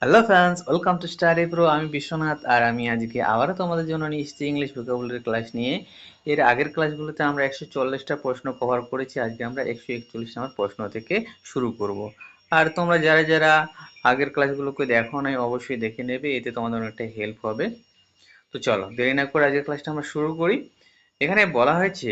Hello friends, welcome to study pro. আমি বিশ্বনাথ, আর আমি আজকে আবারও তোমাদের জন্য নিয়ে এসেছি ইংলিশ ভোকাবুলারি ক্লাস নিয়ে। এর আগের ক্লাসগুলোতে আমরা 140টা প্রশ্ন কভার করেছি। আজকে আমরা 141 নম্বর প্রশ্ন থেকে শুরু করব। আর তোমরা যারা যারা আগের ক্লাসগুলোকে দেখো নাই, অবশ্যই দেখে নেবে, এতে তোমাদের অনেকটা হেল্প হবে। তো চলো দেরি না করে আজকের ক্লাসটা আমরা শুরু করি। এখানে বলা হয়েছে,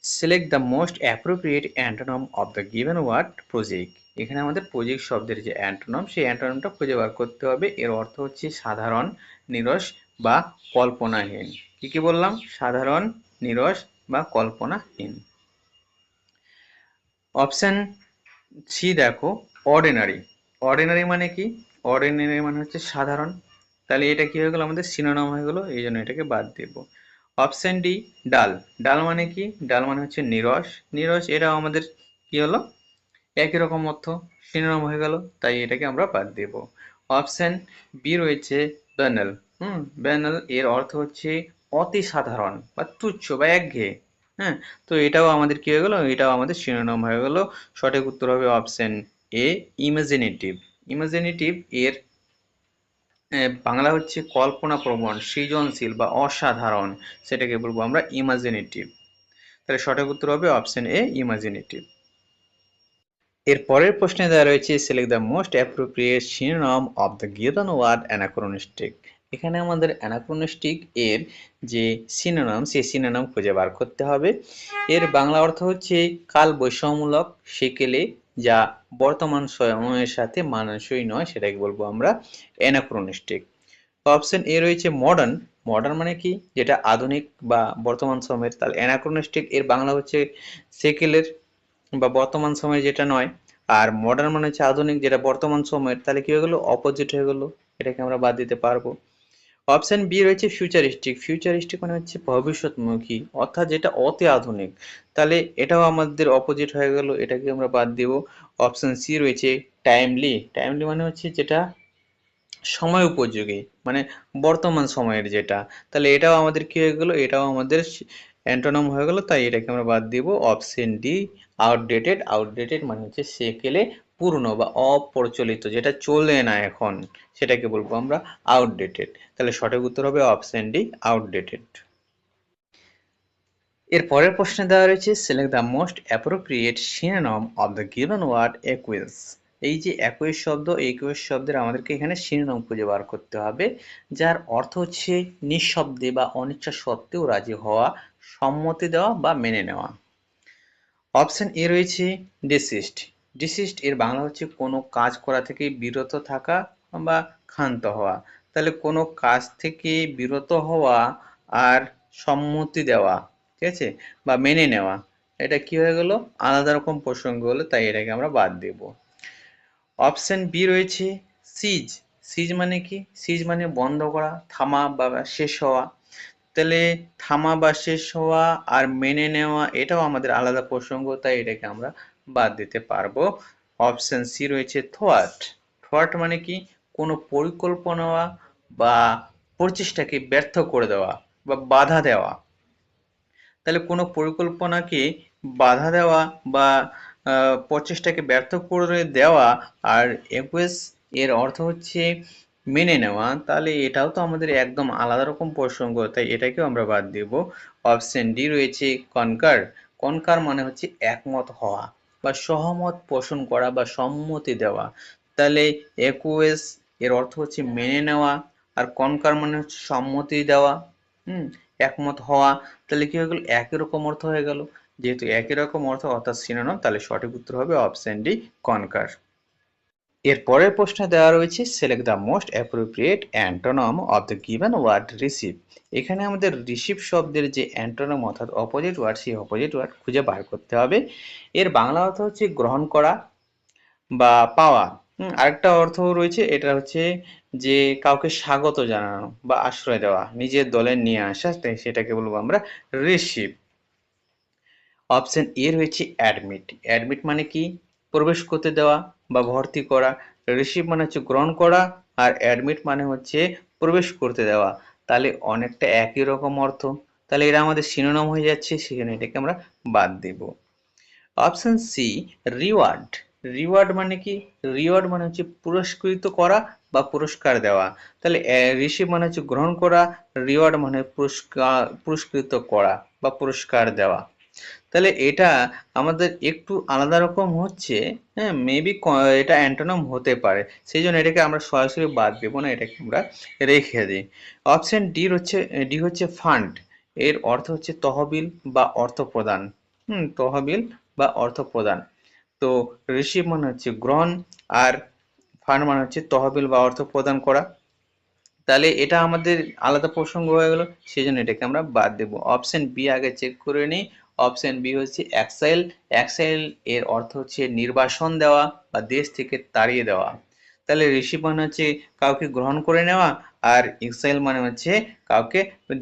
select the most appropriate antonym of the given word project. এখানে আমাদের প্রজেক্ট শব্দের যে অ্যান্টোনম, সেই অ্যান্টোনমটা খুঁজে বার করতে হবে। এর অর্থ হচ্ছে সাধারণ, নিরস বা কল্পনাহীন। কি কি বললাম? সাধারণ, নিরস বা কল্পনাহীন। অপশন সি দেখো, অর্ডিনারি। অর্ডিনারি মানে কি? অর্ডিনারি মানে হচ্ছে সাধারণ। তাহলে এটা কি হয়ে গেল? আমাদের সিনোনিম হয়ে গেল, এই জন্য এটাকে বাদ দেব। অপশন ডি, ডাল। ডাল মানে কি? ডাল মানে হচ্ছে নিরস। নিরস, এটাও আমাদের কি হলো? একই রকম অর্থ, সিনোনিম হয়ে গেল, তাই এটাকে আমরা বাদ দেব। অপশন বি রয়েছে ব্যানাল। ব্যানাল এর অর্থ হচ্ছে অতি সাধারণ বা তুচ্ছ বা একঘেয়ে। হ্যাঁ, তো এটাও আমাদের কি হয়ে গেল? এটাও আমাদের শিরোনাম হয়ে গেল। সঠিক উত্তর হবে অপশন এ, ইমাজিনেটিভ। ইমাজিনেটিভ এর বাংলা হচ্ছে কল্পনাপ্রবণ, সৃজনশীল বা অসাধারণ, সেটাকে বলবো আমরা ইমাজিনেটিভ। তাহলে সঠিক উত্তর হবে অপশন এ, ইমাজিনেটিভ। এর পরের প্রশ্নে দেওয়া রয়েছে, select the most appropriate synonym of the given word anachronistic. এখানে আমাদের অ্যানাক্রোনিস্টিক এর যে সিনোনিম, সেই সিনোনিম খুঁজে বার করতে হবে। এর বাংলা অর্থ হচ্ছে কাল বৈষম্যমূলক, সেকেলে, যা বর্তমান সময়ের সাথে মানানসই নয়, সেটাকে বলবো আমরা অ্যানাক্রোনিস্টিক। অপশন এ রয়েছে মডার্ন। মডার্ন মানে কি? যেটা আধুনিক বা বর্তমান সময়ের। তাহলে অ্যানাক্রোনিস্টিক এর বাংলা হচ্ছে সেকেলের বা বর্তমান সময়ে যেটা নয়। আর মডার্ন মানে হচ্ছে আধুনিক, যেটা বর্তমান সময়ের। তাহলে কি হয়ে গেল? অপোজিট হয়ে গেল, এটাকে আমরা বাদ দিতে পারবো। অপশন বি রয়েছে ফিউচারিস্টিক। ফিউচারিস্টিক মানে হচ্ছে ভবিষ্যৎমুখী, অর্থাৎ যেটা অতি আধুনিক। তাহলে এটাও আমাদের অপোজিট হয়ে গেল, এটাকে আমরা বাদ দিব। অপশন সি রয়েছে টাইমলি। টাইমলি মানে হচ্ছে যেটা সময় উপযোগী, মানে বর্তমান সময়ের যেটা। তাহলে এটাও আমাদের কি হয়ে গেল? এটাও আমাদের অ্যান্টোনিম হয়ে গেল, তাই এটাকে আমরা বাদ দিব। Option D, outdated. আউটডেটেড মানে হচ্ছে সেকেলে পুরনো বা অপ্রচলিত, যেটা চলে না এখন, সেটাকে বলবো আমরা আউটডেটেড। তাহলে সঠিক উত্তর হবে অপশন ডি, আউটডেটেড। এর পরের প্রশ্নে দেওয়া রয়েছে, select the most appropriate synonym of the given word acquiesce. এই যে অ্যাকুয়েস শব্দ, অ্যাকুয়েস শব্দের আমাদেরকে এখানে সিনোনিম খুঁজে বার করতে হবে, যার অর্থ হচ্ছে নিঃশব্দে বা অনিচ্ছা সত্ত্বেও রাজি হওয়া, সম্মতি দেওয়া বা মেনে নেওয়া। অপশন এ রয়েছে ডিসিস্ট। ডিসিস্ট এর বাংলা হচ্ছে কোনো কাজ করা থেকে বিরত থাকা বা ক্ষান্ত হওয়া। তাহলে কোনো কাজ থেকে বিরত হওয়া আর সম্মতি দেওয়া, ঠিক আছে, বা মেনে নেওয়া, এটা কি হয়ে গেল? আলাদা রকম প্রসঙ্গ হলো, তাই এটাকে আমরা বাদ দেব। অপশন বি রয়েছে সিজ। সিজ মানে কি? সিজ মানে বন্ধ করা, থামা বা শেষ হওয়া। তাহলে থামা বা শেষ হওয়া আর মেনে নেওয়া, এটাও আমাদের আলাদা প্রসঙ্গ, তাই এটাকে আমরা বাদ দিতে পারবো। অপশন সি রয়েছে থোয়াট। থোয়াট মানে কি? কোনো পরিকল্পনা বা প্রচেষ্টাকে ব্যর্থ করে দেওয়া বা বাধা দেওয়া। তাহলে কোনো পরিকল্পনাকে বাধা দেওয়া বা প্রচেষ্টাকে ব্যর্থ করে দেওয়া। আর একুয়েস এর অর্থ হচ্ছে মেনে নেওয়া। তাহলে এটাও তো আমাদের একদম আলাদা রকম প্রসঙ্গ, তাই এটাকেও আমরা বাদ দেব। অপশন ডি রয়েছে কনকার। কনকার মানে হচ্ছে একমত হওয়া বা সহমত পোষণ করা বা সম্মতি দেওয়া। তাহলে একুয়েস এর অর্থ হচ্ছে মেনে নেওয়া, আর কনকার মানে হচ্ছে সম্মতি দেওয়া, হুম, একমত হওয়া। তাহলে কি হয়ে গেল? একই রকম অর্থ হয়ে গেল। যেহেতু একই রকম অর্থ অর্থাৎ সিনোনিম, তাহলে সঠিক উত্তর হবে অপশন ডি, কনকার। এর পরের প্রশ্নে দেওয়া রয়েছে, select the most appropriate antonym of the given word receive. এখানে আমাদের রিসিভ শব্দের যে অ্যান্টোনিম অর্থাৎ অপোজিট ওয়ার্ড, সেই অপোজিট ওয়ার্ড খুঁজে বার করতে হবে। এর বাংলা অর্থ হচ্ছে গ্রহণ করা বা পাওয়া। আরেকটা অর্থ রয়েছে, এটা হচ্ছে যে কাউকে স্বাগত জানানো বা আশ্রয় দেওয়া, নিজের দলে নিয়ে আসা, তাই সেটাকে বলবো আমরা রিসিভ। অপশন এ রয়েছে অ্যাডমিট। অ্যাডমিট মানে কি? প্রবেশ করতে দেওয়া বা ভর্তি করা। রিসিভ মানে হচ্ছে গ্রহণ করা, আর অ্যাডমিট মানে হচ্ছে প্রবেশ করতে দেওয়া। তাহলে অনেকটা একই রকম অর্থ, তাহলে এরা আমাদের সিনোনিম হয়ে যাচ্ছে, সেখানে এটাকে আমরা বাদ দেব। Option C, reward. রিওয়ার্ড মানে কি? রিওয়ার্ড মানে হচ্ছে পুরস্কৃত করা বা পুরস্কার দেওয়া। তাহলে রিসিভ মানে হচ্ছে গ্রহণ করা, রিওয়ার্ড মানে পুরস্কৃত করা বা পুরস্কার দেওয়া। তাহলে এটা আমাদের একটু আলাদা রকম হচ্ছে। হ্যাঁ, মেবি এটা অ্যান্টোনিম হতে পারে, সেই জন্য এটাকে আমরা সরাসরি বাদ দেবো না, এটাকে আমরা রেখে দিই। অপশন ডি হচ্ছে ফান্ড। এর অর্থ হচ্ছে তহবিল বা অর্থ প্রদান। তহবিল বা অর্থ প্রদান। তো রিসিভ মানে হচ্ছে গ্রহণ, আর ফান্ড মানে হচ্ছে তহবিল বা অর্থ প্রদান করা। তাহলে এটা আমাদের আলাদা প্রসঙ্গ হয়ে গেল, সেই জন্য এটাকে আমরা বাদ দেব। অপশন বি আগে চেক করে নিই। অপশন বি হচ্ছে এক্সাইল। এক্সাইল এর অর্থ হচ্ছে নির্বাসন দেওয়া বা দেশ থেকে তাড়িয়ে দেওয়া। তাহলে রিসিভ মানে হচ্ছে কাউকে গ্রহণ করে নেওয়া, আর এক্সাইল মানে হচ্ছে কাউকে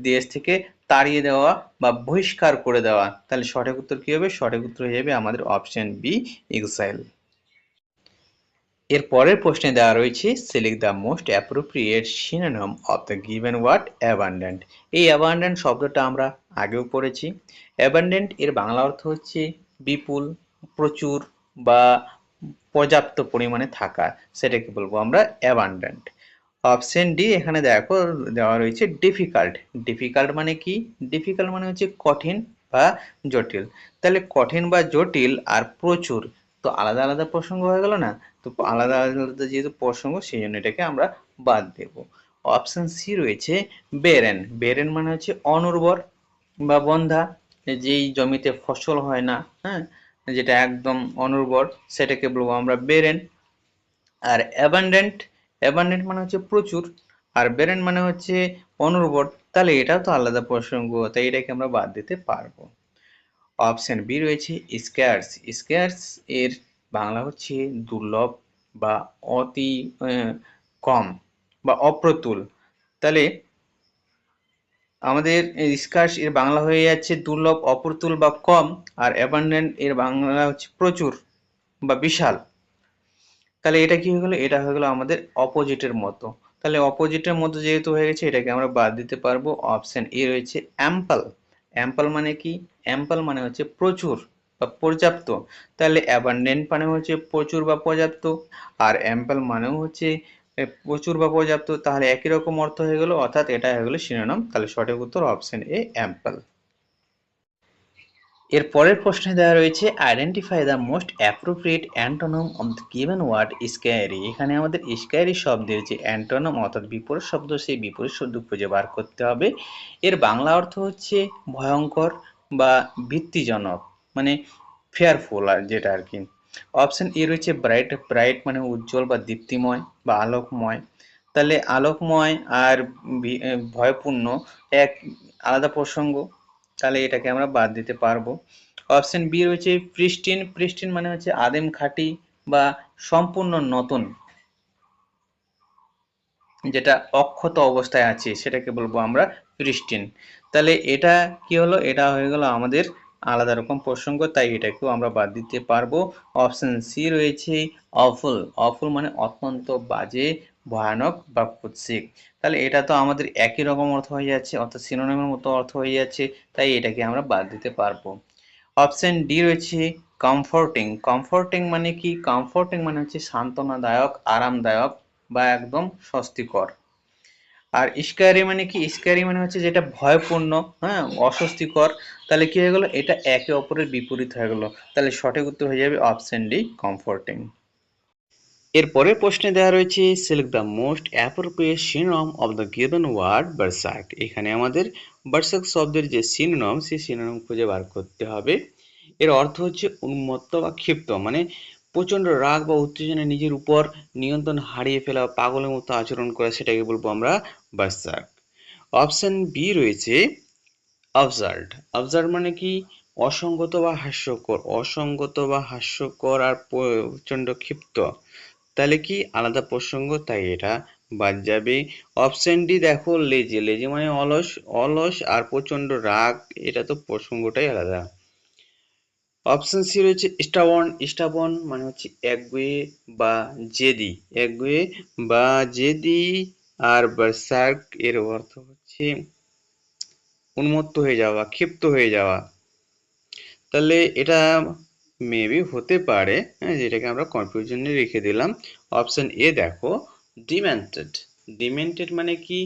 দেশ থেকে তাড়িয়ে দেওয়া বা বহিষ্কার করে দেওয়া। তাহলে সঠিক উত্তর কি হবে? সঠিক উত্তর হয়ে যাবে আমাদের অপশন বি, এক্সাইল। এর পরের প্রশ্নে দেওয়া রয়েছে select the most appropriate synonym of the given word abundant. এই অ্যাবান্ডেন্ট শব্দটা আমরা আগেও পড়েছি। অ্যাবান্ডেন্ট এর বাংলা অর্থ হচ্ছে বিপুল, প্রচুর বা পর্যাপ্ত পরিমাণে থাকা, সেটাকে বলবো আমরা অ্যাবান্ডেন্ট। অপশন ডি এখানে দেখো দেওয়া রয়েছে ডিফিকাল্ট। ডিফিকাল্ট মানে কি? ডিফিকাল্ট মানে হচ্ছে কঠিন বা জটিল। তাহলে কঠিন বা জটিল আর প্রচুর, তো আলাদা আলাদা প্রসঙ্গ হয়ে গেল না? তো আলাদা আলাদা যেহেতু প্রসঙ্গ, সেই জন্য এটাকে আমরা বাদ দেব। অপশন সি রয়েছে বেরেন। বেরেন মানে হচ্ছে অনুর্বর বা বন্ধা, যেই জমিতে ফসল হয় না, হ্যাঁ, যেটা একদম অনুর্বর, সেটাকে বলবো আমরা বেরেন। আর অ্যাবান্ডেন্ট, অ্যাবান্ডেন্ট মানে হচ্ছে প্রচুর, আর বেরেন মানে হচ্ছে অনুর্বর। তাহলে এটাও তো আলাদা প্রসঙ্গ, তাই এটাকে আমরা বাদ দিতে পারবো। অপশন বি রয়েছে স্ক্যার্স। স্ক্যার্স এর বাংলা হচ্ছে দুর্লভ বা অতি কম বা অপ্রতুল। তাহলে আমাদের স্কার্স এর বাংলা হয়ে যাচ্ছে দুর্লভ, অপ্রতুল বা কম, আর অ্যাবান্ডেন্ট এর বাংলা হচ্ছে প্রচুর বা বিশাল। তাহলে এটা কি হয়ে গেল? এটা হয়ে গেল আমাদের অপোজিটের মতো। তাহলে অপোজিটের মতো যেহেতু হয়ে গেছে, এটাকে আমরা বাদ দিতে পারবো। অপশন এ রয়েছে অ্যাম্পল। অ্যাম্পল মানে কি? অ্যাম্পল মানে হচ্ছে প্রচুর বা পর্যাপ্ত। তাহলে অ্যাবান্ডেন্ট মানে হচ্ছে প্রচুর বা পর্যাপ্ত, আর অ্যাম্পল মানেও হচ্ছে প্রচুর বা পর্যাপ্ত। তাহলে একই রকম অর্থ হয়ে গেল, অর্থাৎ এটা হয়ে গেল সিনোনিম। তাহলে সঠিক উত্তর অপশন এ, অ্যাম্পল। এর পরের প্রশ্নে দেওয়া রয়েছে identify the most appropriate antonym of the given word scary. এখানে আমাদের স্ক্যারি শব্দের যে অ্যান্টোনিম অর্থাৎ বিপরীত শব্দ, সেই বিপরীত শব্দ খুঁজে বার করতে হবে। এর বাংলা অর্থ হচ্ছে ভয়ঙ্কর বা ভীতিজনক, মানে ফেয়ারফুল আর যেটা আর কি। অপশন এ রয়েছে ব্রাইট। ব্রাইট মানে উজ্জ্বল বা দীপ্তিময় বা আলোকময়। তাহলে আলোকময় আর ভয়পূর্ণ এক আলাদা প্রসঙ্গ, তাহলে এটাকে আমরা বাদ দিতে পারবো। অপশন বি রয়েছে প্রিস্টিন। প্রিস্টিন মানে হচ্ছে আদিম, খাঁটি বা সম্পূর্ণ নতুন, যেটা অক্ষত অবস্থায় আছে সেটাকে বলবো আমরা প্রিস্টিন। তাহলে এটা কি হলো? এটা হয়ে গেল আমাদের আলাদা রকম প্রসঙ্গ, তাই এটাকেও আমরা বাদ দিতে পারবো। অপশন সি রয়েছে অফুল। অফুল মানে অত্যন্ত বাজে, ভয়ানক বা কুৎসিত। তাহলে এটা তো আমাদের একই রকম অর্থ হয়ে যাচ্ছে, অর্থাৎ সিনোনিমের মতো অর্থ হয়ে যাচ্ছে, তাই এটাকে আমরা বাদ দিতে পারবো। অপশন ডি রয়েছে কমফোর্টিং। কমফোর্টিং মানে কি? কমফোর্টিং মানে হচ্ছে সান্ত্বনাদায়ক, আরামদায়ক বা একদম স্বস্তিকর। আর স্ক্যারি মানে কি? স্ক্যারি মানে হচ্ছে যেটা ভয়পূর্ণ, হ্যাঁ, অস্বস্তিকর। তাহলে কি হয়ে গেল? এটা একে অপরের বিপরীত হয়ে গেল। তাহলে সঠিক উত্তর হয়ে যাবে অপশন ডি, কমফোর্টিং। এর পরের প্রশ্নে দেওয়া রয়েছে select the most appropriate synonym of the given word berserk. এখানে আমাদের বার্সার্ক শব্দের যে সিনোনিম, সেই সিনোনিম খুঁজে বার করতে হবে। এর অর্থ হচ্ছে উন্মত্ত বা ক্ষিপ্ত, মানে প্রচণ্ড রাগ বা উত্তেজনা, নিজের উপর নিয়ন্ত্রণ হারিয়ে ফেলা, পাগলের মতো আচরণ করা, সেটাকে বলবো আমরা বার্সার্ক। অপশন বি রয়েছে অবসার্ড। অবসার্ড মানে কি? অসঙ্গত বা হাস্যকর। অসঙ্গত বা হাস্যকর আর প্রচণ্ড ক্ষিপ্ত। তাহলে কি আলাদা প্রসঙ্গ, তাই এটা বাদ যাবে। অপশন ডি দেখো লেজি। লেজি মানে অলস। অলস আর প্রচণ্ড রাগ, এটা তো প্রসঙ্গটাই আলাদা। অপশন সি রয়েছে স্টাবন। স্টাবন মানে হচ্ছে একগুঁয়ে বা জেদি। একগুঁয়ে বা জেদি। আর বার্সার্ক এর অর্থ হচ্ছে উন্মত্ত হয়ে যাওয়া, ক্ষিপ্ত হয়ে যাওয়া। তাহলে এটা মেবি হতে পারে, হ্যাঁ, যেটাকে আমরা কনফিউশনে রেখে দিলাম। অপশন এ দেখো, ডিমেন্টেড। ডিমেন্টেড মানে কি?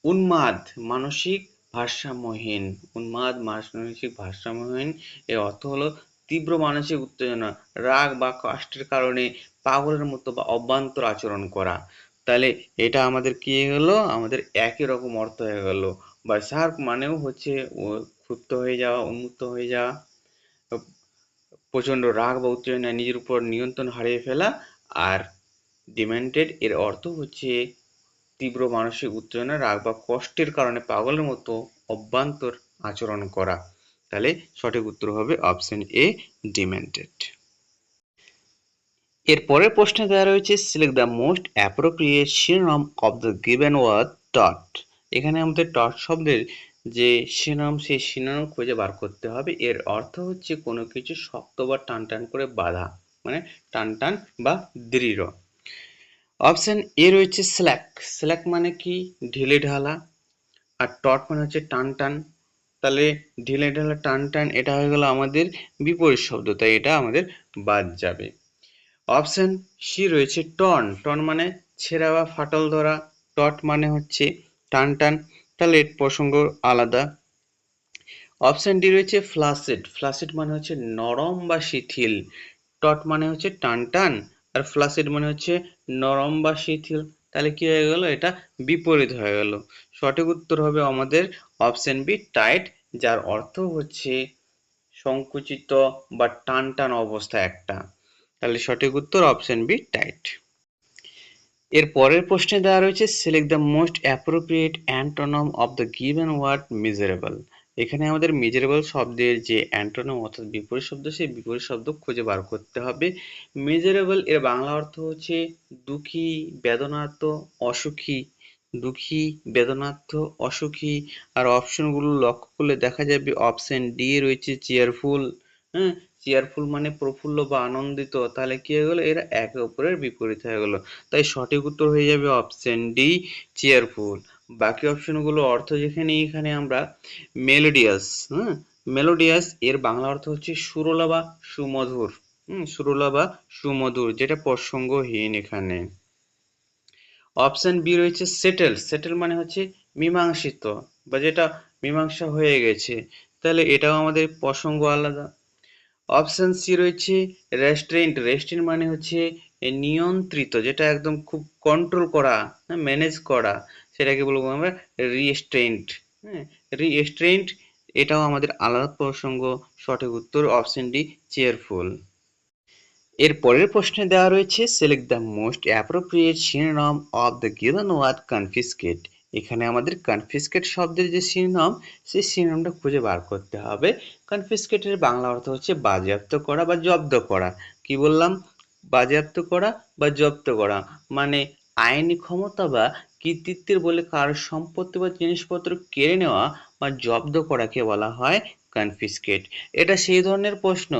উন্মাদ, মানসিক ভারসাম্যহীন। উন্মাদ, মানসিক ভারসাম্যহীন এর অর্থ হলো তীব্র মানসিক উত্তেজনা, রাগ বা কষ্টের কারণে পাগলের মতো বা অভ্যন্তর আচরণ করা। তাহলে এটা আমাদের কি হলো? আমাদের একই রকম অর্থ হয়ে গেল। বা শার্প মানেও হচ্ছে ক্ষুব্ধ হয়ে যাওয়া, উন্মত্ত হয়ে যাওয়া, প্রচন্ড রাগ বা উত্তেজনায় নিজের উপর নিয়ন্ত্রণ হারিয়ে ফেলা। আর ডিমেন্টেড এর অর্থ হচ্ছে তীব্র মানসিক উত্তেজনা, রাগ বা কষ্টের কারণে পাগলের মতো অভ্যন্তর আচরণ করা। তাহলে সঠিক উত্তর হবে অপশন এ, ডিমেন্টেড। এর পরের প্রশ্নে দেওয়া রয়েছে, select the most appropriate synonym of the given word dot. এখানে আমাদের ডট শব্দের যে সিনোনিম, সেই সিনোনিম খুঁজে বার করতে হবে। এর অর্থ হচ্ছে কোনো কিছু শক্ত বা টান টান করে বাঁধা, মানে টান টান বা দৃঢ়। অপশন এ রয়েছে স্ল্যাক। স্ল্যাক মানে কি? ঢিলে ঢালা। আর টট মানে হচ্ছে টান টান। তাহলে ঢিলে ঢালা, টান টান, এটা হয়ে গেল আমাদের বিপরীত শব্দ, তাই এটা আমাদের বাদ যাবে। অপশন সি রয়েছে টন। টন মানে ছেঁড়া বা ফাটল ধরা। টট মানে হচ্ছে টান টান, তাহলে এর প্রসঙ্গ আলাদা। অপশন ডি রয়েছে ফ্লাসিড। ফ্লাসিড মানে হচ্ছে নরম বা শিথিল। টট মানে হচ্ছে টান টান, আর ফ্লাসিড মানে হচ্ছে নরম বা শিথিল। তাহলে কি হয়ে গেল? এটা বিপরীত হয়ে গেল। সঠিক উত্তর হবে আমাদের অপশন বি, টাইট, যার অর্থ হচ্ছে সংকুচিত বা টান টান অবস্থা একটা। তাহলে সঠিক উত্তর অপশন বি, টাইট। এর পরের প্রশ্নে দেওয়া রয়েছে, select the most appropriate antonym of the given word miserable. এখানে আমাদের মিজারেবল শব্দের যে অ্যান্টোনিম অর্থাৎ বিপরীত শব্দ, সেই বিপরীত শব্দ খুঁজে বার করতে হবে। মিজারেবল এর বাংলা অর্থ হচ্ছে দুঃখী, বেদনার্ত, অসুখী। দুঃখী, বেদনার্ত, অসুখী। আর অপশনগুলো লক্ষ্য করলে দেখা যাবে অপশন ডি রয়েছে চেয়ারফুল। হ্যাঁ, চেয়ারফুল মানে প্রফুল্ল বা আনন্দিত। তাহলে কি হয়ে গেল? এরা একে অপরের বিপরীত হয়ে গেল। তাই সঠিক উত্তর হয়ে যাবে অপশন ডি, চেয়ারফুল। বাকি অপশনগুলো অর্থ যেখানে, এখানে আমরা মেলোডিয়াস, হ্যাঁ, মেলোডিয়াস এর বাংলা অর্থ হচ্ছে সুরলা বা সুমধুর। সুরলা বা সুমধুর, যেটা প্রসঙ্গহীন এখানে। অপশন বি রয়েছে সেটেল। সেটেল মানে হচ্ছে মীমাংসিত, বা যেটা মীমাংসা হয়ে গেছে। তাহলে এটাও আমাদের প্রসঙ্গ আলাদা। অপশন সি রয়েছে রেস্ট্রেন্ট। রেস্ট্রেন্ট মানে হচ্ছে নিয়ন্ত্রিত, যেটা একদম খুব কন্ট্রোল করা, ম্যানেজ করা, সেটাকে বলবো আমরা রিস্ট্রেন্ট। হ্যাঁ, রিস্ট্রেন্ট, এটাও আমাদের আলাদা প্রসঙ্গ। সঠিক উত্তর অপশন ডি, চেয়ারফুল। এর পরের প্রশ্নে দেওয়া রয়েছে, select the most appropriate synonym of the given word confiscate. এখানে আমাদের কনফিসকেট শব্দের যে সিনোনিম, সেই সিনোনিমটা খুঁজে বার করতে হবে। কনফিসকেটের বাংলা অর্থ হচ্ছে বাজেয়াপ্ত করা বা জব্দ করা। কি বললাম? বাজেয়াপ্ত করা বা জব্দ করা, মানে আইনি ক্ষমতা বা কর্তৃত্বের বলে কারোর সম্পত্তি বা জিনিসপত্র কেড়ে নেওয়া বা জব্দ করাকে বলা হয় কনফিসকেট। এটা সেই ধরনের প্রশ্ন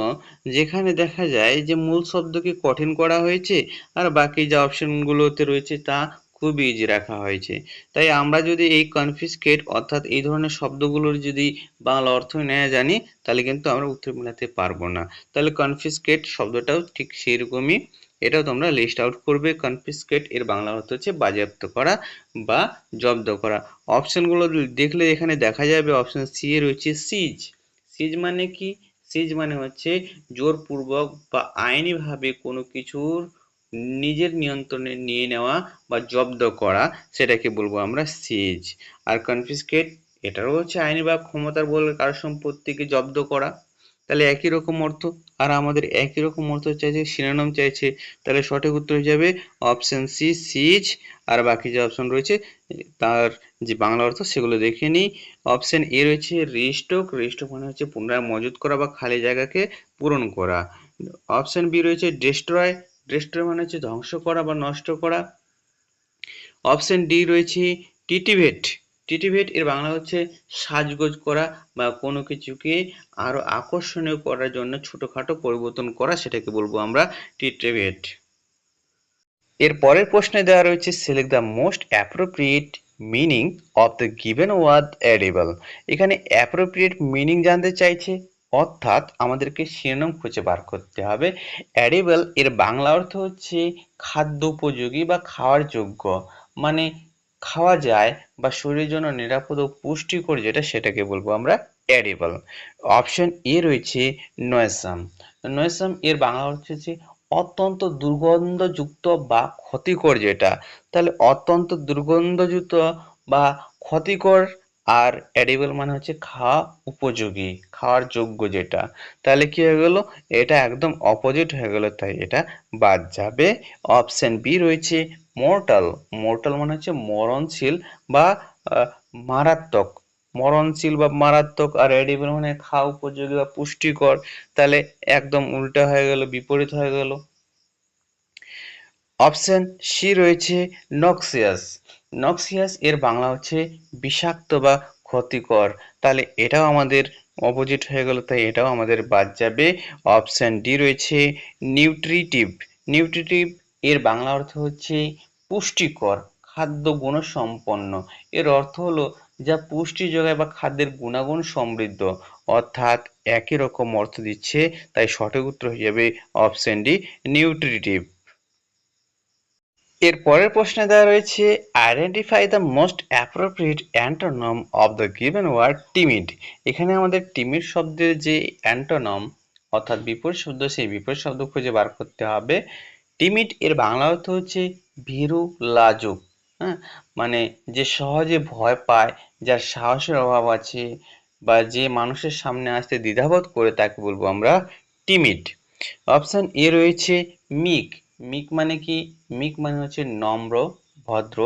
যেখানে দেখা যায় যে মূল শব্দকে কঠিন করা হয়েছে, আর বাকি যে অপশনগুলোতে রয়েছে তা খুব ইজি রাখা হয়েছে। তাই আমরা যদি এই কনফিসকেট অর্থাৎ এই ধরনের শব্দগুলোর যদি বাংলা অর্থ নেওয়া জানি, তাহলে কিন্তু আমরা উত্তর মেলাতে পারবো না। তাহলে কনফিসকেট শব্দটাও ঠিক সেরকমই, এটাও তোমরা লিস্ট আউট করবে। কনফিসকেট এর বাংলা অর্থ হচ্ছে বাজেয়াপ্ত করা বা জব্দ করা। অপশনগুলো দেখলে এখানে দেখা যাবে অপশন সি এ রয়েছে সিজ। সিজ মানে কি? সিজ মানে হচ্ছে জোরপূর্বক বা আইনিভাবে কোনো কিছুর নিজের নিয়ন্ত্রণে নিয়ে নেওয়া বা জব্দ করা, সেটাকে বলবো আমরা সিজ। আর কনফিসকেট, এটারও হচ্ছে আইনি বা ক্ষমতার বলে কারো সম্পত্তিকে জব্দ করা। তাহলে একই রকম অর্থ, আর আমাদের একই রকম অর্থ চাইছে, সিনোনিম চাইছে। তাহলে সঠিক উত্তর হয়ে যাবে অপশন সি, সিজ। আর বাকি যে অপশন রয়েছে তার যে বাংলা অর্থ সেগুলো দেখে নিই। অপশন এ রয়েছে রিস্টক। রিস্টক মানে হচ্ছে পুনরায় মজুত করা বা খালি জায়গাকে পূরণ করা। অপশন বি রয়েছে ডেস্ট্রয়। ডেস্ট্রয় মানে হচ্ছে ধ্বংস করা বা নষ্ট করা। অপশন ডি রয়েছে টিটিভেট। টিটিভেট এর বাংলা হচ্ছে সাজগোজ করা বা কোনো কিছুকে আরো আকর্ষণীয় করার জন্য ছোটখাটো পরিবর্তন করা, সেটাকে বলবো আমরা টিটিভেট। এর পরের প্রশ্নে দেওয়া রয়েছে, select the most appropriate meaning of the given word edible. এখানে অ্যাপ্রোপ্রিয়েট মিনিং জানতে চাইছে অর্থাৎ আমাদেরকে শিরোনাম খুঁজে বার করতে হবে। এডিবল এর বাংলা অর্থ হচ্ছে খাদ্য উপযোগী বা খাওয়ার যোগ্য, মানে খাওয়া যায় বা শরীরের জন্য নিরাপদ ও পুষ্টিকর যেটা সেটাকে বলবো আমরা এডিবল। অপশন এ রয়েছে নয়সাম। নয়সাম এর বাংলা অর্থ হচ্ছে অত্যন্ত দুর্গন্ধযুক্ত বা ক্ষতিকর যেটা। তাহলে অত্যন্ত দুর্গন্ধযুক্ত বা ক্ষতিকর, আর এডিবল মানে হচ্ছে খাওয়া উপযোগী, খাওয়ার যোগ্য যেটা। তাহলে কি হয়ে গেল, এটা একদম অপোজিট হয়ে গেল, তাই এটা বাদ যাবে। অপশন বি রয়েছে মর্টাল। মর্টাল মানে হচ্ছে মরণশীল বা মারাত্মক। মরণশীল বা মারাত্মক, আর এডিবল মানে খাওয়া উপযোগী বা পুষ্টিকর। তাহলে একদম উল্টা হয়ে গেল, বিপরীত হয়ে গেল। অপশন সি রয়েছে নক্সিয়াস। নক্সিয়াস এর বাংলা হচ্ছে বিষাক্ত বা ক্ষতিকর। তাহলে এটাও আমাদের অপোজিট হয়ে গেল, তাই এটাও আমাদের বাদ যাবে। অপশন ডি রয়েছে নিউট্রিটিভ। নিউট্রিটিভ এর বাংলা অর্থ হচ্ছে পুষ্টিকর, খাদ্য গুণসম্পন্ন। এর অর্থ হলো যা পুষ্টি যোগায় বা খাদ্যের গুণাগুণ সমৃদ্ধ, অর্থাৎ একই রকম অর্থ দিচ্ছে, তাই সঠিক উত্তর হয়ে যাবে অপশন ডি, নিউট্রিটিভ। এর পরের প্রশ্নে দেওয়া রয়েছে identify the most appropriate antonym of the given word timid. এখানে আমাদের টিমিড শব্দের যে অ্যান্টোনম অর্থাৎ বিপরীত শব্দ, সেই বিপরীত শব্দ খুঁজে বার করতে হবে। টিমিড এর বাংলা অর্থ হচ্ছে ভীরু, লাজুক। হ্যাঁ, মানে যে সহজে ভয় পায়, যার সাহসের অভাব আছে, বা যে মানুষের সামনে আসতে দ্বিধাবোধ করে, তাকে বলবো আমরা টিমিড। অপশন এ রয়েছে মিক। মিক মানে কি? মিক মানে হচ্ছে নম্র, ভদ্র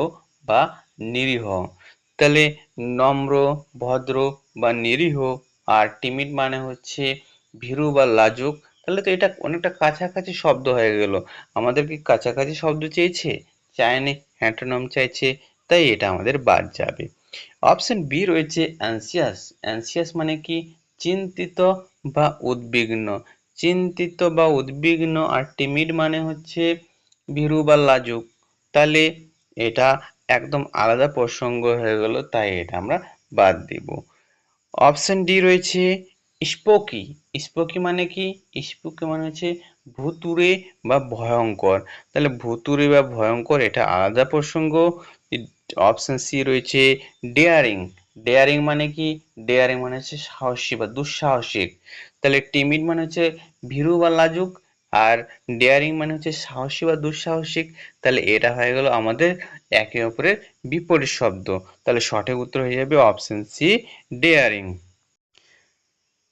বা নিরীহ। তাহলে নম্র, ভদ্র বা নিরীহ, আর টিমিড মানে হচ্ছে ভীরু বা লাজুক। তাহলে তো এটা অনেকটা কাছাকাছি শব্দ হয়ে গেল। আমাদের কি কাছাকাছি শব্দ চেয়েছে? চায়নি, অ্যান্টোনিম চাইছে, তাই এটা আমাদের বাদ যাবে। অপশন বি রয়েছে অ্যানসিয়াস। অ্যানসিয়াস মানে কি? চিন্তিত বা উদ্বিগ্ন। চিন্তিত বা উদ্বিগ্ন, আর টিমিড মানে হচ্ছে ভীরু বা লাজুক। তাহলে এটা একদম আলাদা প্রসঙ্গ হয়ে গেল, তাই এটা আমরা বাদ দিব। অপশন ডি রয়েছে স্পোকি। স্পোকি মানে কি? স্পোকি মানে হচ্ছে ভুতুড়ে বা ভয়ঙ্কর। তাহলে ভুতুড়ে বা ভয়ঙ্কর এটা আলাদা প্রসঙ্গ। অপশন সি রয়েছে ডেয়ারিং। ডেয়ারিং মানে কি? ডেয়ারিং মানে হচ্ছে সাহসী বা দুঃসাহসিক। তাহলে টিমিড মানে হচ্ছে ভীরু বা লাজুক, আর ডেয়ারিং মানে হচ্ছে সাহসী বা দুঃসাহসিক। তাহলে এটা হয়ে গেল আমাদের একে অপরের বিপরীত শব্দ। তাহলে সঠিক উত্তর হয়ে যাবে অপশন সি, ডেয়ারিং।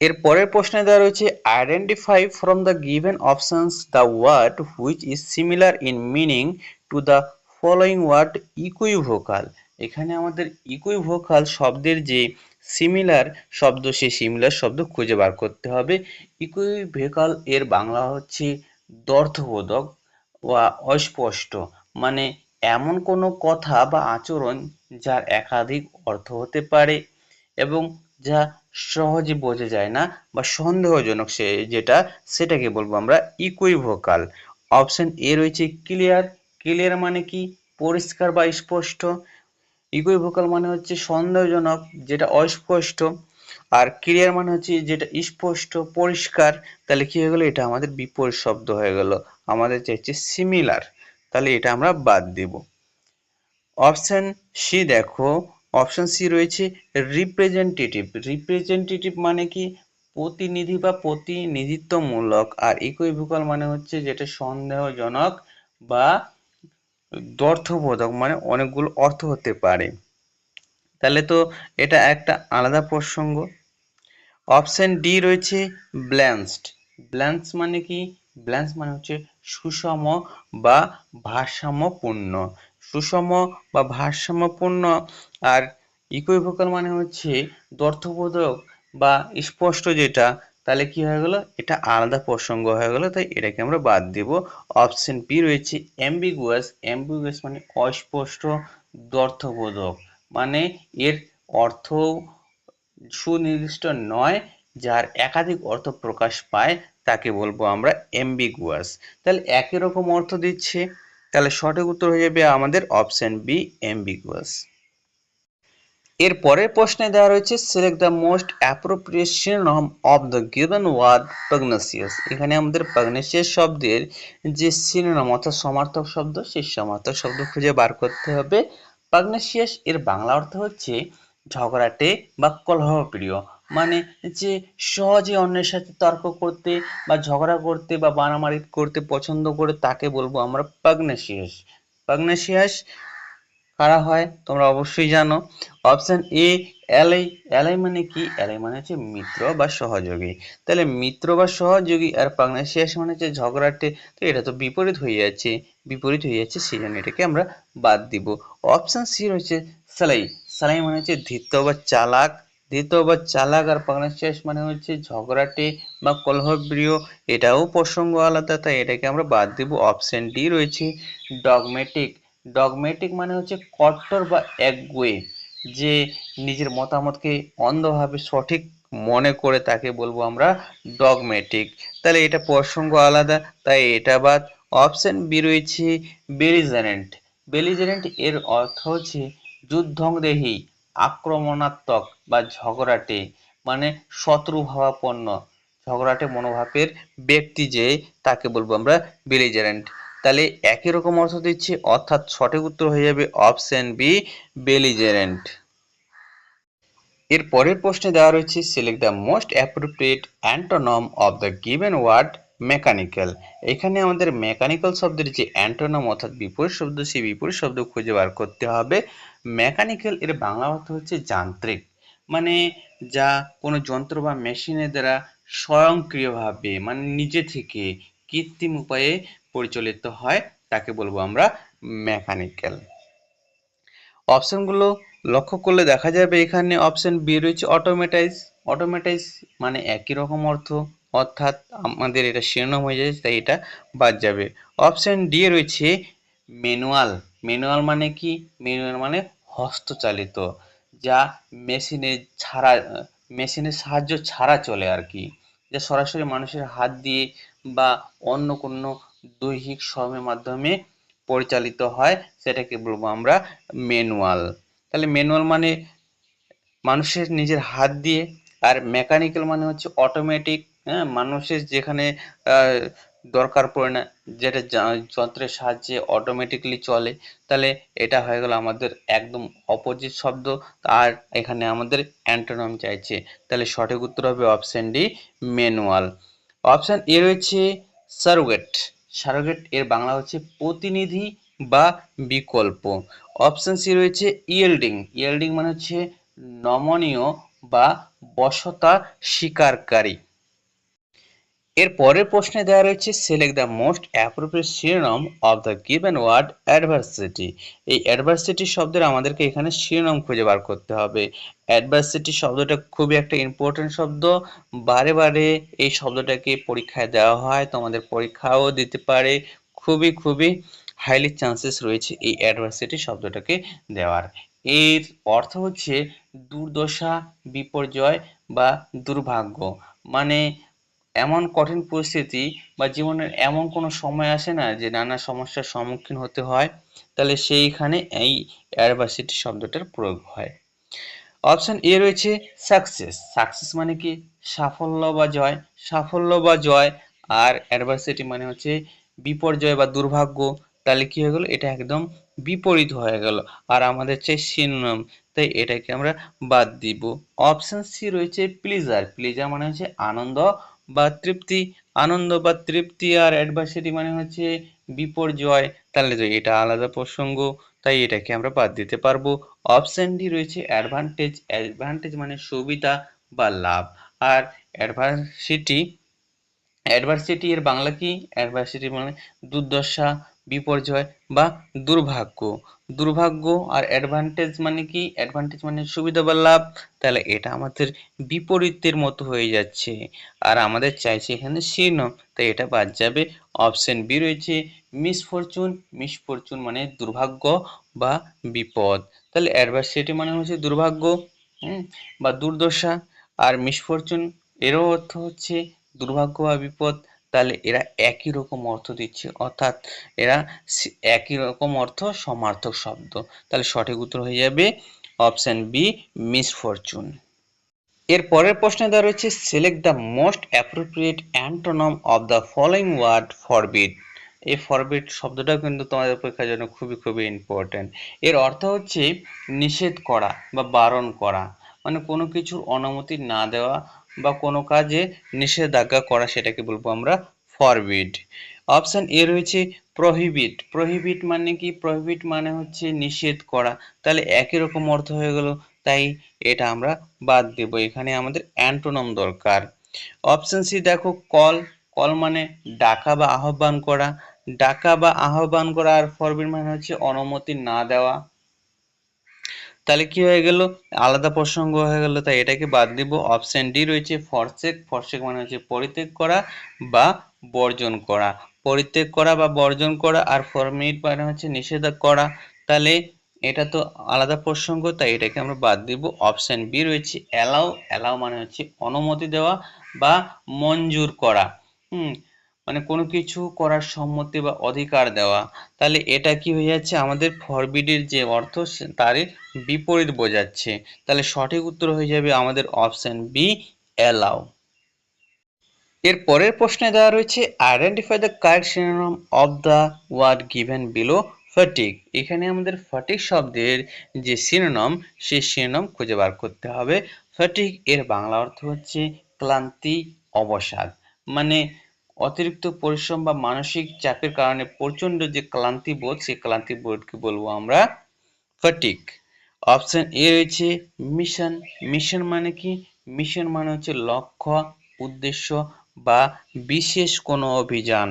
এর পরের প্রশ্নে দেওয়া রয়েছে identify from the given options the word which is similar in meaning to the following word equivocal. এখানে আমাদের ইকুইভোকাল শব্দের যে সিমিলার শব্দ, সেই সিমিলার শব্দ খুঁজে বার করতে হবে। ইকুইভোকাল এর বাংলা হচ্ছে দ্ব্যর্থবোধক বা অস্পষ্ট, মানে এমন কোনো কথা বা আচরণ যার একাধিক অর্থ হতে পারে এবং যা সহজে বোঝা যায় না বা সন্দেহজনক, যেটা সেটাকে বলবো আমরা ইকুইভোকাল। অপশন এ রয়েছে ক্লিয়ার। ক্লিয়ার মানে কি? পরিষ্কার বা স্পষ্ট। ইকুইভোকাল মানে হচ্ছে সন্দেহজনক, যেটা অস্পষ্ট। আর ক্লিয়ার মানে হচ্ছে যেটা স্পষ্ট, পরিষ্কার। তাহলে কি হয়ে গেল, এটা আমাদের বিপরীত শব্দ হয়ে গেল, আমাদের চাইছে সিমিলার। তাহলে এটা আমরা বাদ দিব। অপশন সি দেখো, অপশন সি রয়েছে রিপ্রেজেন্টেটিভ। রিপ্রেজেন্টেটিভ মানে কি? প্রতিনিধি বা প্রতিনিধিত্বমূলক। আর ইকুইভোকাল মানে হচ্ছে যেটা সন্দেহজনক বা দ্ব্যর্থবোধক, মানে অনেকগুলো অর্থ হতে পারে। তাহলে তো এটা একটা আলাদা প্রসঙ্গ। অপশন ডি রয়েছে ব্যালেন্সড। ব্যালেন্স মানে কি? ব্যালেন্স মানে হচ্ছে সুষম বা ভারসাম্যপূর্ণ। সুষম বা ভারসাম্যপূর্ণ। আর ইকুইভোকাল মানে হচ্ছে দ্ব্যর্থবোধক বা স্পষ্ট যেটা। তাহলে কি হয়ে গেল, এটা আলাদা প্রসঙ্গ হয়ে গেল, তাই এটাকে আমরা বাদ দিব। অপশন বি রয়েছে অ্যাম্বিগুয়াস। অ্যাম্বিগুয়াস মানে অস্পষ্ট, দ্ব্যর্থবোধক, মানে এর অর্থ সুনির্দিষ্ট নয়, যার একাধিক অর্থ প্রকাশ পায়, তাকে বলবো আমরা অ্যাম্বিগুয়াস। তাহলে একই রকম অর্থ দিচ্ছে, তাহলে সঠিক উত্তর হয়ে যাবে আমাদের অপশন বি, অ্যাম্বিগুয়াস। এর পরের প্রশ্নে দেওয়া রয়েছে select the most appropriate synonym of the given word pugnacious. এখানে আমাদের পাগনেসিয়াস শব্দের যে সিনোনিম অর্থাৎ সমার্থক শব্দ, সেই সমার্থক শব্দ খুঁজে বার করতে হবে। পাগনেসিয়াস এর বাংলা অর্থ হচ্ছে ঝগড়াটে বা কলহপ্রিয়, মানে যে সহজে অন্যের সাথে তর্ক করতে বা ঝগড়া করতে বা মারামারি করতে পছন্দ করে তাকে বলবো আমরা পাগনেসিয়াস। পাগনেসিয়াস কারা হয় তোমরা অবশ্যই জানো। অপশন এ এলাই। এলাই মানে কি? এলাই মানে হচ্ছে মিত্র বা সহযোগী। তাহলে মিত্র বা সহযোগী আর পাগনেসিয়াস মানে হচ্ছে ঝগড়াটে, তো এটা তো বিপরীত হয়ে যাচ্ছে, বিপরীত হয়ে যাচ্ছে, সেই জন্য এটাকে আমরা বাদ দিব। অপশন সি রয়েছে সালাই। সালাই মানে হচ্ছে ধৃত বা চালাক। ধৃত বা চালাক আর পাগনেসিয়াস মানে হচ্ছে ঝগড়াটে বা কলহপ্রিয়, এটাও প্রসঙ্গ আলাদা, তাই এটাকে আমরা বাদ দিব। অপশন ডি রয়েছে ডগমেটিক। ডগমেটিক মানে হচ্ছে কট্টর বা একগুঁয়ে, যে নিজের মতামতকে অন্ধভাবে সঠিক মনে করে তাকে বলবো আমরা ডগমেটিক। তাহলে এটা প্রসঙ্গ আলাদা, তাই এটা বাদ। অপশন বি রয়েছে বেলিজেরেন্ট। বেলিজেরেন্ট এর অর্থ হচ্ছে যুদ্ধংদেহী, আক্রমণাত্মক বা ঝগড়াটে, মানে শত্রুভাবাপন্ন, ঝগড়াটে মনোভাবের ব্যক্তি যে, তাকে বলবো আমরা বেলিজেরেন্ট। তাহলে একই রকম অর্থ দিচ্ছে, অর্থাৎ সঠিক উত্তর হয়ে যাবে অপশন বি, বেলিজেরেন্ট। এর পরের প্রশ্নে দেওয়া রয়েছে select the most appropriate antonym of the given word mechanical. এখানে আমাদের মেকানিক্যাল শব্দের যে অ্যান্টোনম অর্থাৎ বিপরীত শব্দ, সেই বিপরীত শব্দ খুঁজে বার করতে হবে। মেকানিক্যাল এর বাংলা অর্থ হচ্ছে যান্ত্রিক, মানে যা কোনো যন্ত্র বা মেশিনের দ্বারা স্বয়ংক্রিয়ভাবে, মানে নিজে থেকে কৃত্রিম উপায়ে পরিচালিত হয়, তাকে বলবো আমরা মেকানিক্যাল। অপশনগুলো লক্ষ্য করলে দেখা যাবে এখানে অপশন বি রয়েছে অটোমেটাইজ। অটোমেটাইজ মানে একই রকম অর্থ, অর্থাৎ আমাদের এটা শিরোনাম হয়ে যায়, তাই এটা বাদ যাবে। অপশন ডি রয়েছে ম্যানুয়াল। ম্যানুয়াল মানে কি? ম্যানুয়াল মানে হস্তচালিত, যা মেশিনের ছাড়া, মেশিনের সাহায্য ছাড়া চলে আর কি, যা সরাসরি মানুষের হাত দিয়ে বা অন্য কোনো দৈহিক শ্রমের মাধ্যমে পরিচালিত হয়, সেটাকে বলবো আমরা ম্যানুয়াল। তাহলে ম্যানুয়াল মানে মানুষের নিজের হাত দিয়ে, আর মেকানিক্যাল মানে হচ্ছে অটোমেটিক, হ্যাঁ, মানুষের যেখানে আহ, দরকার পড়ে না, যেটা যন্ত্রের সাহায্যে অটোমেটিকলি চলে। তাহলে এটা হয়ে গেল আমাদের একদম অপোজিট শব্দ। আর এখানে আমাদের অ্যান্টোনিম চাইছে, তাহলে সঠিক উত্তর হবে option D, manual. Option A রয়েছে সারোগেট। সারোগেট এর বাংলা হচ্ছে প্রতিনিধি বা বিকল্প। অপশন সি রয়েছে ইয়েল্ডিং। ইয়েল্ডিং মানে হচ্ছে নমনীয় বা বশ্যতা স্বীকারকারী। এর পরের প্রশ্নে দেওয়া রয়েছে সিলেক্ট দ্য মোস্ট অ্যাপ্রোপ্রিয়েট শিরোনাম of the given word adversity. এই অ্যাডভার্সিটি শব্দের আমাদেরকে এখানে শিরোনাম খুঁজে বার করতে হবে। অ্যাডভার্সিটি শব্দটা খুবই একটা ইম্পর্টেন্ট শব্দ, বারে বারে এই শব্দটাকে পরীক্ষায় দেওয়া হয়, তোমাদের পরীক্ষাও দিতে পারে, খুবই খুবই হাইলি চান্সেস রয়েছে এই অ্যাডভার্সিটি শব্দটাকে দেওয়ার। এর অর্থ হচ্ছে দুর্দশা, বিপর্যয় বা দুর্ভাগ্য, মানে এমন কঠিন পরিস্থিতি বা জীবনের এমন কোনো সময় আসে না যে নানা সমস্যার সম্মুখীন হতে হয়, তাহলে সেইখানে এই অ্যাডভার্সিটি শব্দটার প্রয়োগ হয়। অপশন এ রয়েছে সাকসেস। সাকসেস মানে কি? সাফল্য বা জয়, সাফল্য বা জয়। আর অ্যাডভার্সিটি মানে হচ্ছে বিপর্যয় বা দুর্ভাগ্য, তাহলে কি হয়ে গেল? এটা একদম বিপরীত হয়ে গেল, আর আমাদের চাই সিনোনিম, তাই এটাকে আমরা বাদ দিব। অপশন সি রয়েছে প্লিজার। প্লিজার মানে হচ্ছে আনন্দ বা তৃপ্তি, আনন্দ বা তৃপ্তি। আর অ্যাডভার্সিটি মানে হচ্ছে বিপর্যয়, তাহলে তো এটা আলাদা প্রসঙ্গ, তাই এটাকে আমরা বাদ দিতে পারবো। অপশন ডি রয়েছে অ্যাডভান্টেজ। অ্যাডভান্টেজ মানে সুবিধা বা লাভ। আর অ্যাডভার্সিটি, অ্যাডভার্সিটি এর বাংলা কি? অ্যাডভার্সিটি মানে দুর্দশা, বিপর্যয় বা দুর্ভাগ্য। দুর্ভাগ্য আর অ্যাডভান্টেজ মানে কি? অ্যাডভান্টেজ মানে সুবিধা বা লাভ, তাহলে এটা আমাদের বিপরীতের মতো হয়ে যাচ্ছে, আর আমাদের চাইছে এখানে শিরোনাম, তাই এটা বাদ যাবে। অপশন বি রয়েছে মিসফরচুন। মিসফরচুন মানে দুর্ভাগ্য বা বিপদ, তাহলে অ্যাডভার্সিটি মানে হচ্ছে দুর্ভাগ্য, বা দুর্দশা, আর মিসফরচুন এরও অর্থ হচ্ছে দুর্ভাগ্য বা বিপদ, তাহলে এরা একই রকম অর্থ দিচ্ছে, অর্থাৎ এরা একই রকম অর্থ সমার্থক শব্দ। তাহলে সঠিক উত্তর হয়ে যাবে অপশন বি, মিসফরচুন। এর পরের প্রশ্নে দেওয়া রয়েছে select the most appropriate antonym of the following word forbid. এই ফরবিড শব্দটা কিন্তু তোমাদের পরীক্ষার জন্য খুবই খুবই ইম্পর্টেন্ট। এর অর্থ হচ্ছে নিষেধ করা বা বারণ করা, মানে কোনো কিছুর অনুমতি না দেওয়া বা কোনো কাজে নিষেধাজ্ঞা করা, সেটাকে বলবো আমরা ফরবিড। অপশন এ রয়েছে প্রহিবিট। প্রহিবিট মানে কি? প্রহিবিট মানে হচ্ছে নিষেধ করা, তাহলে একই রকম অর্থ হয়ে গেল, তাই এটা আমরা বাদ দেব, এখানে আমাদের অ্যান্টোনাম দরকার। অপশন সি দেখো, কল। কল মানে ডাকা বা আহ্বান করা, ডাকা বা আহ্বান করা, আর ফরবিড মানে হচ্ছে অনুমতি না দেওয়া। তাহলে কি হয়ে গেল? আলাদা প্রসঙ্গ হয়ে গেল, তাই এটাকে বাদ দিব। অপশন ডি রয়েছে ফরসেক। ফরসেক মানে হচ্ছে পরিত্যাগ করা বা বর্জন করা, পরিত্যাগ করা বা বর্জন করা, আর ফরমিট মানে হচ্ছে নিষেধ করা। তাহলে এটা তো আলাদা প্রসঙ্গ, তাই এটাকে আমরা বাদ দিব। অপশন বি রয়েছে অ্যালাউ। অ্যালাউ মানে হচ্ছে অনুমতি দেওয়া বা মঞ্জুর করা, মানে কোনো কিছু করার সম্মতি বা অধিকার দেওয়া। তাহলে এটা কি হয়ে যাচ্ছে? আমাদের ফরবিডের যে অর্থ তারই বিপরীত বোঝাচ্ছে। তাহলে সঠিক উত্তর হয়ে যাবে আমাদের অপশন বি, অ্যালাউ। এর পরের প্রশ্নে দেওয়া রয়েছে identify the correct synonym of the word given below fatigue. এখানে আমাদের ফ্যাটিগ শব্দের যে সিনোনিম, সেই সিনোনিম খুঁজে বার করতে হবে। ফ্যাটিগ এর বাংলা অর্থ হচ্ছে ক্লান্তি, অবসাদ, মানে অতিরিক্ত পরিশ্রম বা মানসিক চাপের কারণে প্রচন্ড যে ক্লান্তি বোধ, সেই ক্লান্তি বোধকে বলবো আমরা ফ্যাটিগ। অপশন এ রয়েছে মিশন। মিশন মানে কি? মিশন মানে হচ্ছে লক্ষ্য, উদ্দেশ্য বা বিশেষ কোনো অভিযান।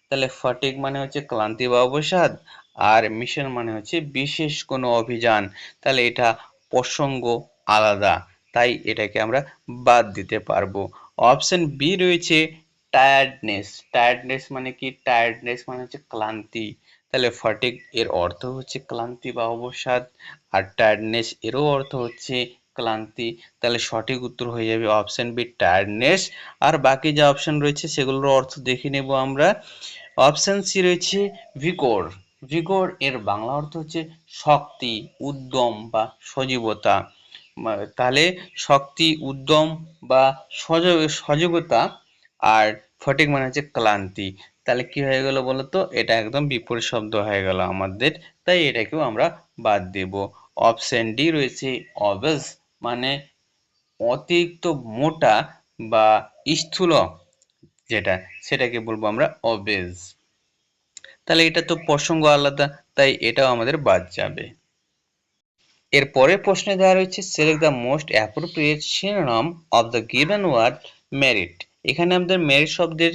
তাহলে ফ্যাটিগ মানে হচ্ছে ক্লান্তি বা অবসাদ, আর মিশন মানে হচ্ছে বিশেষ কোনো অভিযান। তাহলে এটা প্রসঙ্গ আলাদা, তাই এটাকে আমরা বাদ দিতে পারবো। অপশন বি রয়েছে টায়ার্ডনেস। টায়ার্ডনেস মানে কি? টায়ার্ডনেস মানে হচ্ছে ক্লান্তি। তাহলে ফটিগ এর অর্থ হচ্ছে ক্লান্তি বা অবসাদ, আর টায়ার্ডনেস এরও অর্থ হচ্ছে ক্লান্তি। তাহলে সঠিক উত্তর হয়ে যাবে অপশন বি, টায়ার্ডনেস। আর বাকি যে অপশন রয়েছে সেগুলোর অর্থ দেখে নেব আমরা। অপশন সি রয়েছে ভিগোর। ভিগোর এর বাংলা অর্থ হচ্ছে শক্তি, উদ্যম বা সজীবতা। তাহলে শক্তি, উদ্যম বা সজীবতা, আর ফটিক মানে হচ্ছে ক্লান্তি। তাহলে কি হয়ে গেল বলতো? এটা একদম বিপরীত শব্দ হয়ে গেল আমাদের, তাই এটাকেও আমরা বাদ দেব। অপশন ডি রয়েছে অবেস, মানে অতিরিক্ত মোটা বা স্থূল যেটা, সেটাকে বলবো আমরা অবেজ। তাহলে এটা তো প্রসঙ্গ আলাদা, তাই এটাও আমাদের বাদ যাবে। এর পরের প্রশ্নে দেওয়া রয়েছে select the most appropriate synonym of the given word merit. এখানে আমাদের মেরিট শব্দের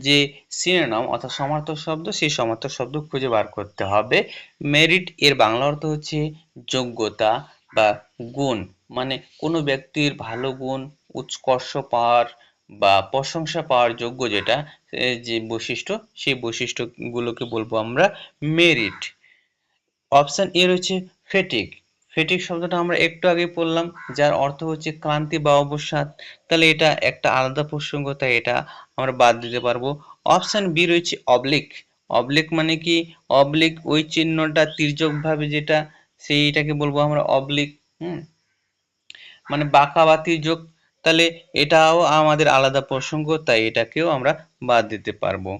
যে সিনোনিম অর্থাৎ সমার্থক শব্দ, সেই সমার্থক শব্দ খুঁজে বার করতে হবে। মেরিট এর বাংলা অর্থ হচ্ছে যোগ্যতা বা গুণ, মানে কোনো ব্যক্তির ভালো গুণ, উৎকর্ষ পাওয়ার বা প্রশংসা পাওয়ার যোগ্য যেটা, যে বৈশিষ্ট্য, সেই বৈশিষ্ট্যগুলোকে বলবো আমরা মেরিট। অপশন এ রয়েছে ফেটিক। ফেটিক শব্দটা আমরা একটু আগে পড়লাম, যার অর্থ হচ্ছে ক্লান্তি বা অবসাদ। তাহলে এটা একটা আলাদা প্রসঙ্গ, তাই এটা আমরা বাদ দিতে পারবো। অপশন বি রয়েছে অবলিক। অবলিক মানে কি? অবলিক ওই চিহ্নটা তির্যক ভাবে যেটা, সেইটাকে বলবো আমরা অবলিক। হুম, মানে বাঁকা বা তির্যক। তাহলে এটাও আমাদের আলাদা প্রসঙ্গ, তাই এটাকেও আমরা বাদ দিতে পারবো।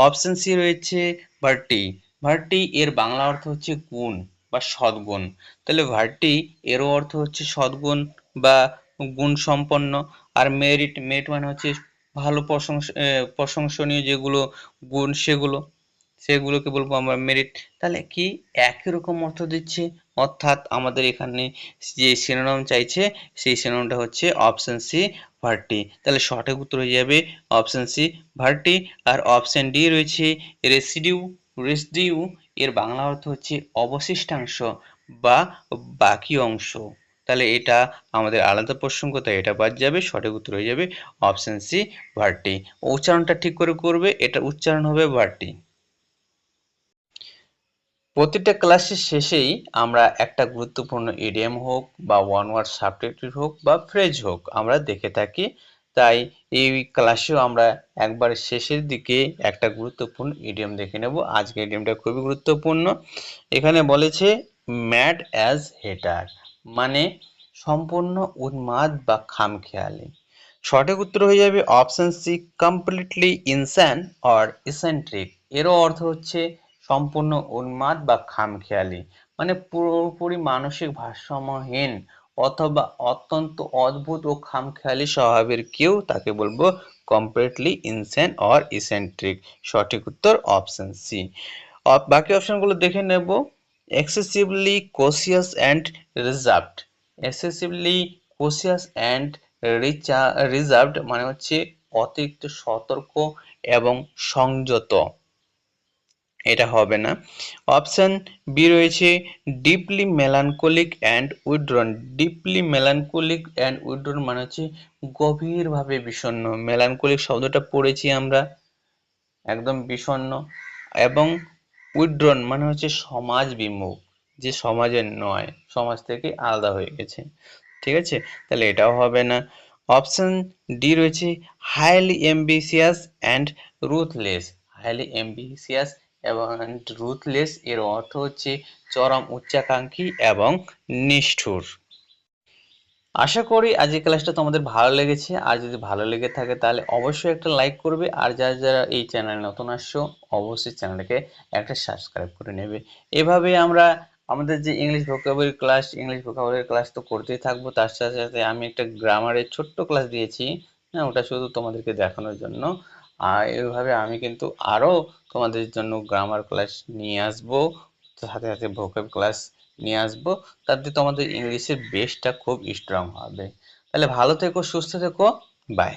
অপশন সি রয়েছে ভার্টি। ভার্টি এর বাংলা অর্থ হচ্ছে গুণ বা সদ্গুণ। তাহলে ভার্টি এরও অর্থ হচ্ছে সদ্গুণ বা গুণ সম্পন্ন। আর মেরিট, মেরিট মানে হচ্ছে ভালো প্রশংসনীয় যেগুলো গুণ, সেগুলোকে বলবো আমরা মেরিট। তাহলে কি একই রকম অর্থ দিচ্ছে, অর্থাৎ আমাদের এখানে যে সিনোনিম চাইছে, সেই সিনোনিমটা হচ্ছে অপশন সি, ভার্টি। তাহলে সঠিক উত্তর হয়ে যাবে অপশন সি, ভার্টি। আর অপশন ডি রয়েছে রেসিডিউ। রেসিডিউ এর বাংলা অর্থ হচ্ছে অবশিষ্টাংশ বা বাকি অংশ। তাহলে এটা আমাদের আলাদা প্রসঙ্গ, তাই এটা বাদ যাবে। সঠিক উত্তর হয়ে যাবে অপশন সি, ভার্টি। উচ্চারণটা ঠিক করে করবে, এটা উচ্চারণ হবে ভার্টি। প্রতিটা ক্লাসের শেষেই আমরা একটা গুরুত্বপূর্ণ ইডিয়ম হোক বা ওয়ান ওয়ার্ড সাবটাইটেল হোক বা ফ্রেজ হোক আমরা দেখে থাকি। তাই এই ক্লাসেও আমরা একবার শেষের দিকে একটা গুরুত্বপূর্ণ ইডিয়ম দেখে নেব। আজকে ইডিয়মটা খুবই গুরুত্বপূর্ণ। এখানে বলেছে ম্যাড অ্যাজ হেটার, মানে সম্পূর্ণ উন্মাদ বা খামখেয়ালি। সঠিক উত্তর হয়ে যাবে option C, completely insane or eccentric. এরও অর্থ হচ্ছে সম্পূর্ণ উন্মাদ বা খামখেয়ালি, মানে পুরোপুরি মানসিক ভারসাম্যহীন অথবা অত্যন্ত অদ্ভুত ও খামখেয়ালি স্বভাবের কেউ, তাকে বলবো কমপ্লিটলি ইনস্যান অর ইসেন্ট্রিক। সঠিক উত্তর অপশন সি। বাকি অপশনগুলো দেখে নেব। Excessively cautious and reserved. Excessively cautious and reserved মানে হচ্ছে অতিরিক্ত সতর্ক এবং সংযত, এটা হবে না। অপশন বি রয়েছে deeply melancholic and withdrawn. Deeply melancholic and withdrawn মানে হচ্ছে গভীরভাবে বিষণ্ণ। মেলানকোলিক শব্দটা পড়েছি আমরা, একদম বিষণ্ণ। এবং উইথড্রন মানে হচ্ছে সমাজ বিমুখ, যে সমাজের নয়, সমাজ থেকে আলাদা হয়ে গেছে। ঠিক আছে, তাহলে এটাও হবে না। অপশন ডি রয়েছে হাইলি এম্বিসিয়াস অ্যান্ড রুথলেস। হাইলি এম্বিসিয়াস এবং রুথলেস এর অর্থ হচ্ছে চরম উচ্চাকাঙ্ক্ষী এবং নিষ্ঠুর। আশা করি আজকের ক্লাসটা তোমাদের ভালো লেগেছে। আর যদি ভালো লেগে থাকে তাহলে অবশ্যই একটা লাইক করবে, আর যারা যারা এই চ্যানেলে নতুন আসছো অবশ্যই চ্যানেলটাকে একটা সাবস্ক্রাইব করে নেবে। এভাবে আমরা আমাদের যে ইংলিশ ভোকাবুলারি ক্লাস তো করতেই থাকবো, তার সাথে সাথে আমি একটা গ্রামারের ছোট্ট ক্লাস দিয়েছি, হ্যাঁ, ওটা শুধু তোমাদেরকে দেখানোর জন্য। আর এইভাবে আমি কিন্তু আরো তোমাদের জন্য গ্রামার ক্লাস নিয়ে আসবো, সাথে সাথে ভোকাব ক্লাস নিয়ে আসবো, তাতে তোমাদের ইংলিশের বেসটা খুব স্ট্রং হবে। তাহলে ভালো থেকো, সুস্থ থেকো, বাই।